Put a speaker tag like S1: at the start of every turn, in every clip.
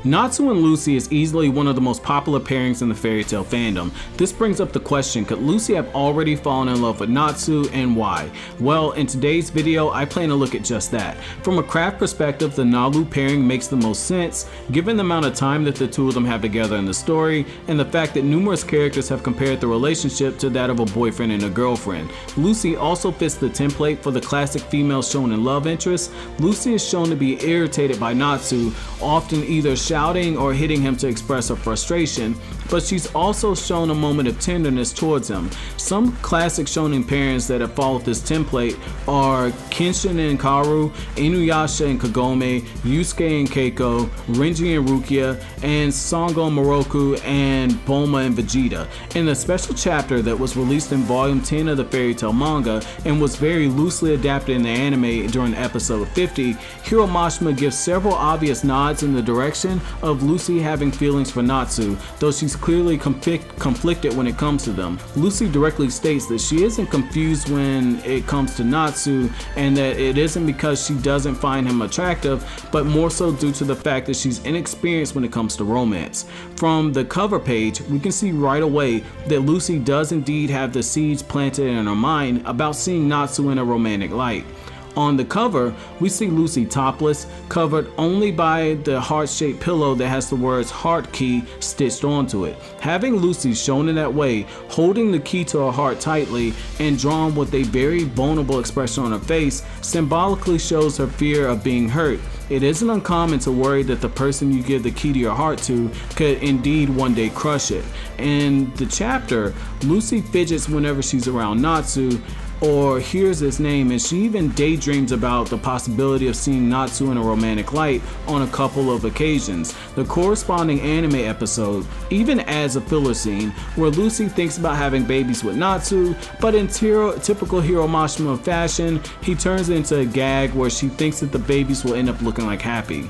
S1: Natsu and Lucy is easily one of the most popular pairings in the fairy tale fandom. This brings up the question, could Lucy have already fallen in love with Natsu, and why? Well, in today's video, I plan to look at just that. From a craft perspective, the Nalu pairing makes the most sense, given the amount of time that the two of them have together in the story, and the fact that numerous characters have compared the relationship to that of a boyfriend and a girlfriend. Lucy also fits the template for the classic female shonen love interest. Lucy is shown to be irritated by Natsu, often either shouting or hitting him to express her frustration, but she's also shown a moment of tenderness towards him. Some classic shonen pairings that have followed this template are Kenshin and Kaoru, Inuyasha and Kagome, Yusuke and Keiko, Renji and Rukia, and Sango and Moroku, and Bulma and Vegeta. In the special chapter that was released in volume 10 of the fairy tale manga and was very loosely adapted in the anime during episode 50, Hiro Mashima gives several obvious nods in the direction of Lucy having feelings for Natsu, though she's clearly conflicted when it comes to them. Lucy directly states that she isn't confused when it comes to Natsu, and that it isn't because she doesn't find him attractive, but more so due to the fact that she's inexperienced when it comes to romance. From the cover page, we can see right away that Lucy does indeed have the seeds planted in her mind about seeing Natsu in a romantic light. On the cover, we see Lucy topless, covered only by the heart-shaped pillow that has the words heart key stitched onto it. Having Lucy shown in that way, holding the key to her heart tightly and drawn with a very vulnerable expression on her face, symbolically shows her fear of being hurt. It isn't uncommon to worry that the person you give the key to your heart to could indeed one day crush it. In the chapter, Lucy fidgets whenever she's around Natsu, or hears his name, and she even daydreams about the possibility of seeing Natsu in a romantic light on a couple of occasions. The corresponding anime episode even adds a filler scene where Lucy thinks about having babies with Natsu, but in typical Hiro Mashima fashion, he turns it into a gag where she thinks that the babies will end up looking like Happy.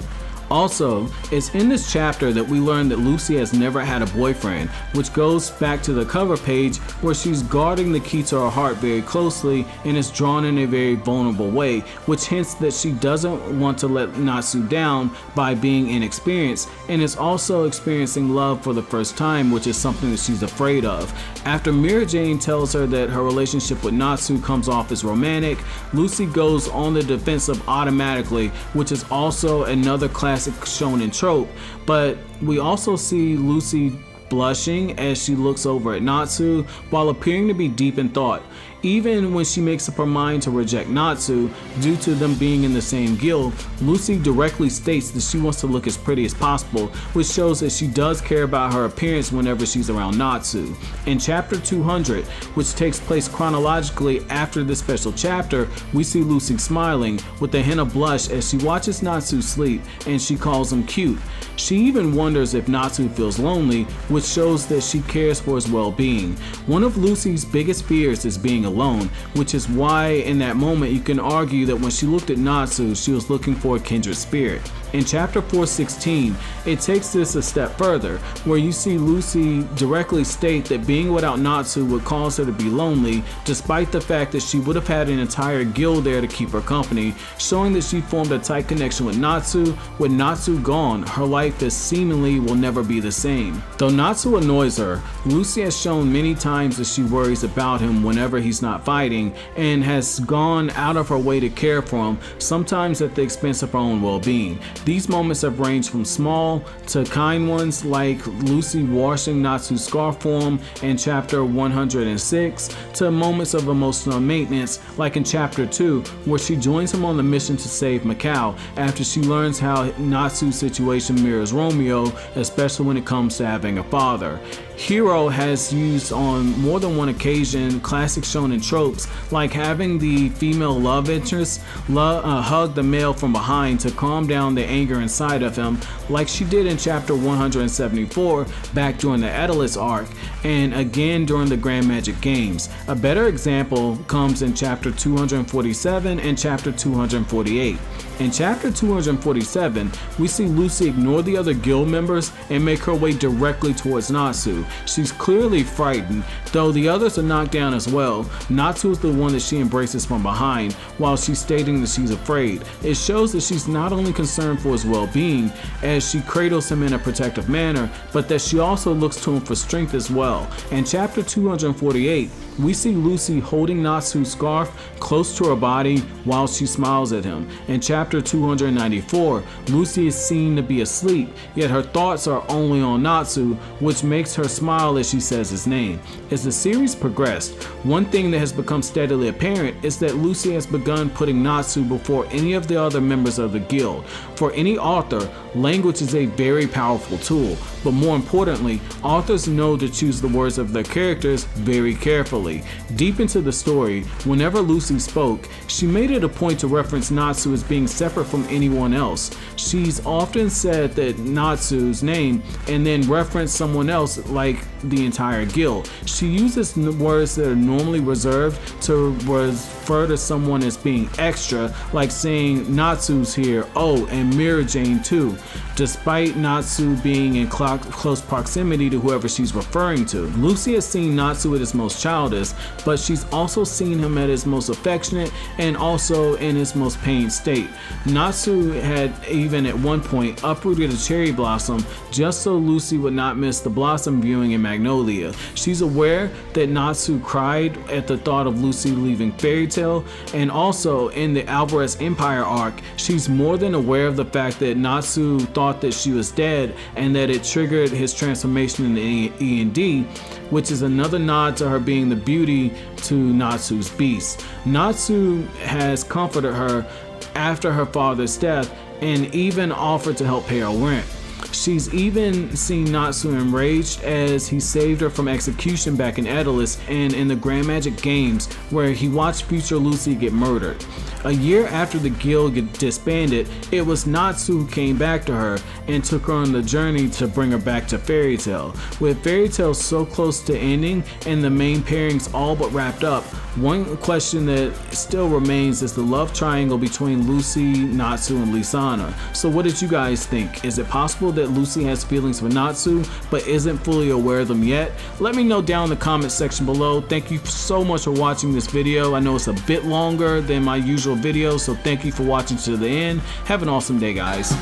S1: Also, it's in this chapter that we learn that Lucy has never had a boyfriend, which goes back to the cover page where she's guarding the key to her heart very closely and is drawn in a very vulnerable way, which hints that she doesn't want to let Natsu down by being inexperienced, and is also experiencing love for the first time, which is something that she's afraid of. After Mira Jane tells her that her relationship with Natsu comes off as romantic, Lucy goes on the defensive automatically, which is also another classic shonen trope, but we also see Lucy blushing as she looks over at Natsu while appearing to be deep in thought. Even when she makes up her mind to reject Natsu due to them being in the same guild, Lucy directly states that she wants to look as pretty as possible, which shows that she does care about her appearance whenever she's around Natsu. In chapter 200, which takes place chronologically after this special chapter, we see Lucy smiling with a hint of blush as she watches Natsu sleep, and she calls him cute. She even wonders if Natsu feels lonely, which shows that she cares for his well-being. One of Lucy's biggest fears is being alone, which is why in that moment you can argue that when she looked at Natsu, she was looking for a kindred spirit. In chapter 416, it takes this a step further, where you see Lucy directly state that being without Natsu would cause her to be lonely, despite the fact that she would have had an entire guild there to keep her company, showing that she formed a tight connection with Natsu. With Natsu gone, her life is seemingly will never be the same. Though Natsu annoys her, Lucy has shown many times that she worries about him whenever he's not fighting, and has gone out of her way to care for him, sometimes at the expense of her own well-being. These moments have ranged from small to kind ones, like Lucy washing Natsu's scarf for him in chapter 106, to moments of emotional maintenance, like in chapter 2, where she joins him on the mission to save Mikao after she learns how Natsu's situation mirrors Romeo, especially when it comes to having a father. Hiro has used on more than one occasion classic shonen tropes, like having the female love interest hug the male from behind to calm down the anger inside of him, like she did in chapter 174 back during the Edelus arc, and again during the Grand Magic Games. A better example comes in chapter 247 and chapter 248. In chapter 247, we see Lucy ignore the other guild members and make her way directly towards Natsu. She's clearly frightened, though the others are knocked down as well. Natsu is the one that she embraces from behind, while she's stating that she's afraid. It shows that she's not only concerned for his well-being, as she cradles him in a protective manner, but that she also looks to him for strength as well. In chapter 248, we see Lucy holding Natsu's scarf close to her body while she smiles at him. In chapter 294, Lucy is seen to be asleep, yet her thoughts are only on Natsu, which makes her smile as she says his name. As the series progressed, one thing that has become steadily apparent is that Lucy has begun putting Natsu before any of the other members of the guild. For any author, language is a very powerful tool, but more importantly, authors know to choose the words of their characters very carefully. Deep into the story, whenever Lucy spoke, she made it a point to reference Natsu as being separate from anyone else. She's often said that Natsu's name and then reference someone else like the entire guild. She uses words that are normally reserved to refer to someone as being extra, like saying Natsu's here, oh, and Mira Jane too, despite Natsu being in close proximity to whoever she's referring to. Lucy has seen Natsu at his most childish, but she's also seen him at his most affectionate and also in his most pained state. Natsu had even at one point uprooted a cherry blossom just so Lucy would not miss the blossom viewing in Magnolia. She's aware that Natsu cried at the thought of Lucy leaving Fairy Tail, and also in the Alvarez Empire arc, she's more than aware of the fact that Natsu thought that she was dead and that it triggered his transformation in the E&D, which is another nod to her being the beauty to Natsu's beast. Natsu has comforted her after her father's death and even offered to help pay her rent. She's even seen Natsu enraged as he saved her from execution back in Edelus and in the Grand Magic Games, where he watched future Lucy get murdered. A year after the guild get disbanded, it was Natsu who came back to her and took her on the journey to bring her back to Fairy Tail. With Fairy Tail so close to ending and the main pairings all but wrapped up, one question that still remains is the love triangle between Lucy, Natsu, and Lisana. So what did you guys think? Is it possible that Lucy has feelings for Natsu but isn't fully aware of them yet? Let me know down in the comment section below. Thank you so much for watching this video. I know it's a bit longer than my usual videos, so thank you for watching to the end. Have an awesome day, guys.